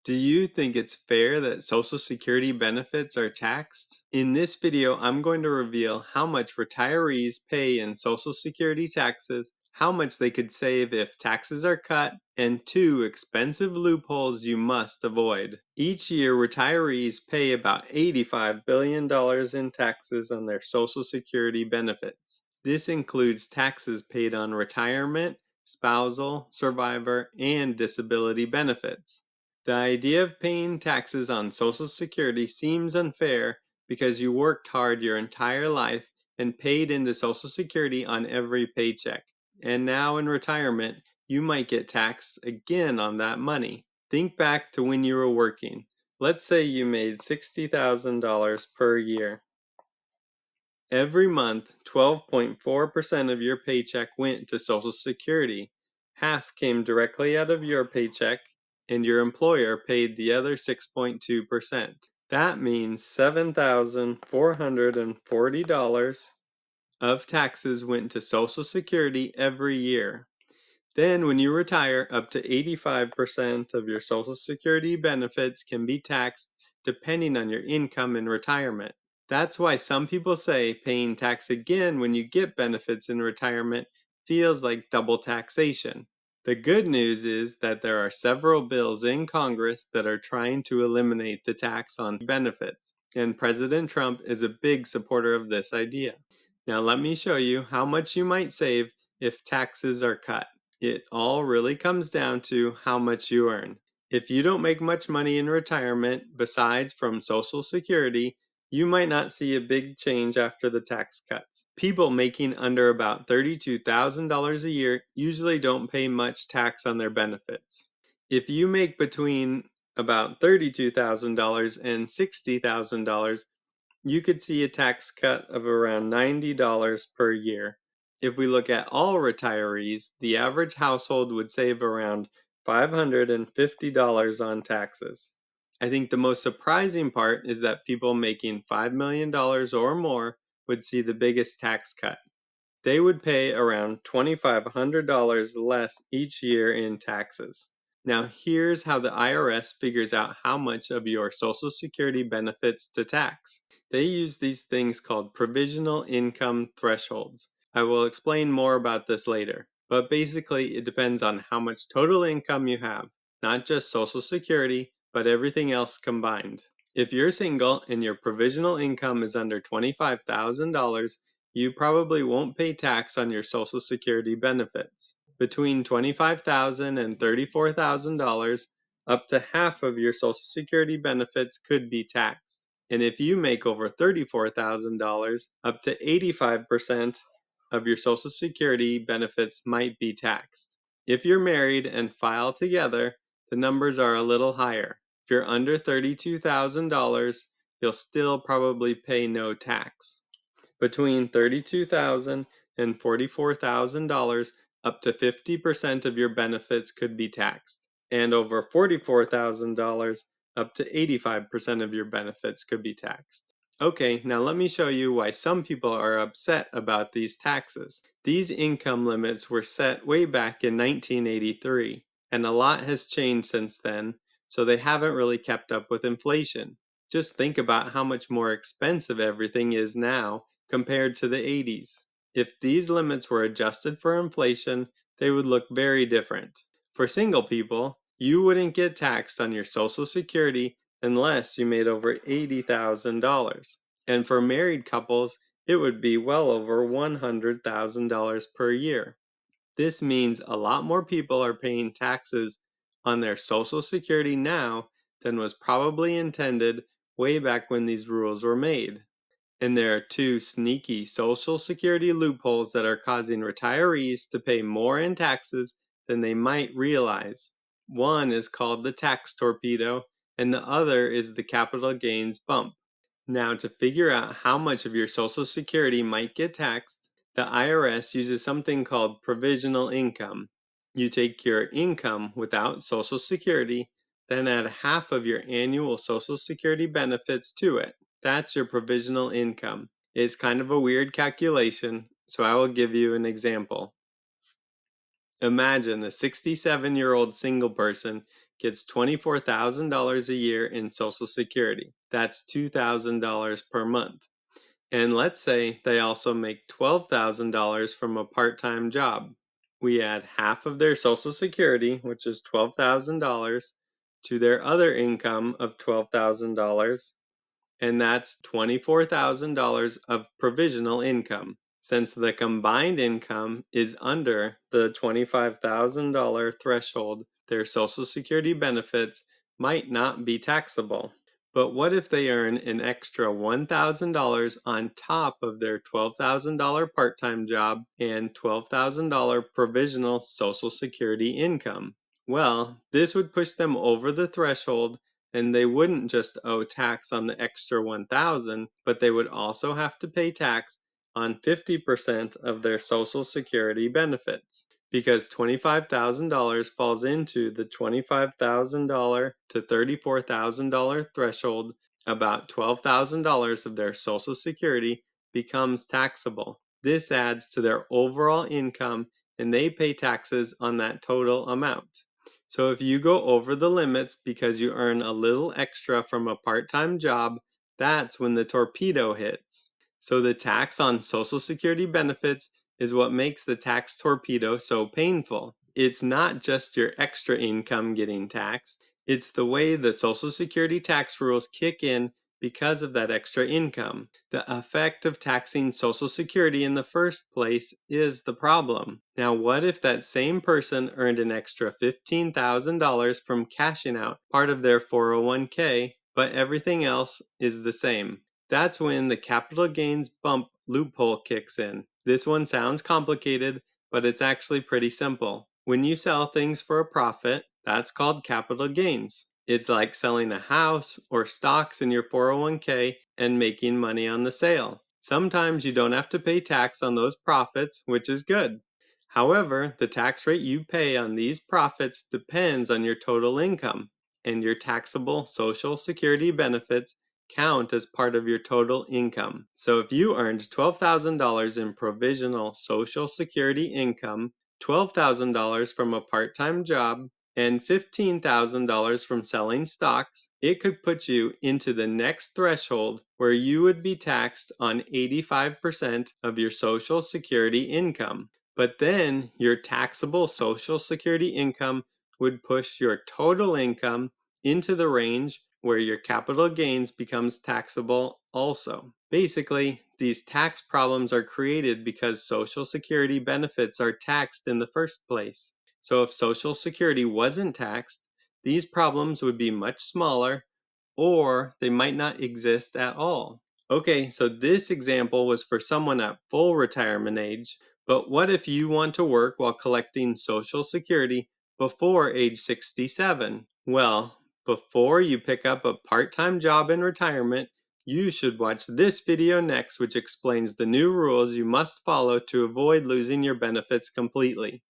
Do you think it's fair that Social Security benefits are taxed? In this video, I'm going to reveal how much retirees pay in Social Security taxes, how much they could save if taxes are cut, and 2 expensive loopholes you must avoid. Each year, retirees pay about $85 billion in taxes on their Social Security benefits. This includes taxes paid on retirement, spousal, survivor, and disability benefits. The idea of paying taxes on Social Security seems unfair because you worked hard your entire life and paid into Social Security on every paycheck. And now in retirement, you might get taxed again on that money. Think back to when you were working. Let's say you made $60,000 per year. Every month, 12.4% of your paycheck went to Social Security. Half came directly out of your paycheck, and your employer paid the other 6.2%. That means $7,440 of taxes went to Social Security every year. Then, when you retire, up to 85% of your Social Security benefits can be taxed depending on your income in retirement. That's why some people say paying tax again when you get benefits in retirement feels like double taxation. The good news is that there are several bills in Congress that are trying to eliminate the tax on benefits, and President Trump is a big supporter of this idea. Now, let me show you how much you might save if taxes are cut. It all really comes down to how much you earn. If you don't make much money in retirement besides from Social Security, you might not see a big change after the tax cuts. People making under about $32,000 a year usually don't pay much tax on their benefits. If you make between about $32,000 and $60,000, you could see a tax cut of around $90 per year. If we look at all retirees, the average household would save around $550 on taxes. I think the most surprising part is that people making $5 million or more would see the biggest tax cut. They would pay around $2,500 less each year in taxes. Now, here's how the IRS figures out how much of your Social Security benefits to tax. They use these things called provisional income thresholds. I will explain more about this later, but basically it depends on how much total income you have, not just Social Security, but everything else combined. If you're single and your provisional income is under $25,000, you probably won't pay tax on your Social Security benefits. Between $25,000 and $34,000, up to half of your Social Security benefits could be taxed. And if you make over $34,000, up to 85% of your Social Security benefits might be taxed. If you're married and file together, the numbers are a little higher. If you're under $32,000, you'll still probably pay no tax. Between $32,000 and $44,000, up to 50% of your benefits could be taxed. And over $44,000, up to 85% of your benefits could be taxed. Okay, now let me show you why some people are upset about these taxes. These income limits were set way back in 1983, and a lot has changed since then, so they haven't really kept up with inflation. Just think about how much more expensive everything is now compared to the 80s. If these limits were adjusted for inflation, they would look very different. For single people, you wouldn't get taxed on your Social Security unless you made over $80,000. And for married couples, it would be well over $100,000 per year. This means a lot more people are paying taxes on their Social Security now than was probably intended way back when these rules were made. And there are 2 sneaky Social Security loopholes that are causing retirees to pay more in taxes than they might realize. One is called the tax torpedo, and the other is the capital gains bump. Now, to figure out how much of your Social Security might get taxed, the IRS uses something called provisional income. You take your income without Social Security, then add half of your annual Social Security benefits to it. That's your provisional income. It's kind of a weird calculation, so I will give you an example. Imagine a 67-year-old single person gets $24,000 a year in Social Security. That's $2,000 per month. And let's say they also make $12,000 from a part-time job. We add half of their Social Security, which is $12,000, to their other income of $12,000, and that's $24,000 of provisional income. Since the combined income is under the $25,000 threshold, their Social Security benefits might not be taxable. But what if they earn an extra $1,000 on top of their $12,000 part-time job and $12,000 provisional Social Security income? Well, this would push them over the threshold, and they wouldn't just owe tax on the extra $1,000, but they would also have to pay tax on 50% of their Social Security benefits, because $25,000 falls into the $25,000 to $34,000 threshold. About $12,000 of their Social Security becomes taxable. This adds to their overall income, and they pay taxes on that total amount. So if you go over the limits because you earn a little extra from a part-time job, that's when the torpedo hits. So the tax on Social Security benefits is what makes the tax torpedo so painful. It's not just your extra income getting taxed, it's the way the Social Security tax rules kick in because of that extra income. The effect of taxing Social Security in the first place is the problem. Now, what if that same person earned an extra $15,000 from cashing out part of their 401k, but everything else is the same? That's when the capital gains bump loophole kicks in. This one sounds complicated, but it's actually pretty simple. When you sell things for a profit, that's called capital gains. It's like selling a house or stocks in your 401k and making money on the sale. Sometimes you don't have to pay tax on those profits, which is good. However, the tax rate you pay on these profits depends on your total income, and your taxable Social Security benefits count as part of your total income. So if you earned $12,000 in provisional Social Security income, $12,000 from a part-time job, and $15,000 from selling stocks, it could put you into the next threshold where you would be taxed on 85% of your Social Security income. But then your taxable Social Security income would push your total income into the range where your capital gains becomes taxable also. Basically, these tax problems are created because Social Security benefits are taxed in the first place. So if Social Security wasn't taxed, these problems would be much smaller, or they might not exist at all. Okay, so this example was for someone at full retirement age, but what if you want to work while collecting Social Security before age 67? Well, before you pick up a part-time job in retirement, you should watch this video next, which explains the new rules you must follow to avoid losing your benefits completely.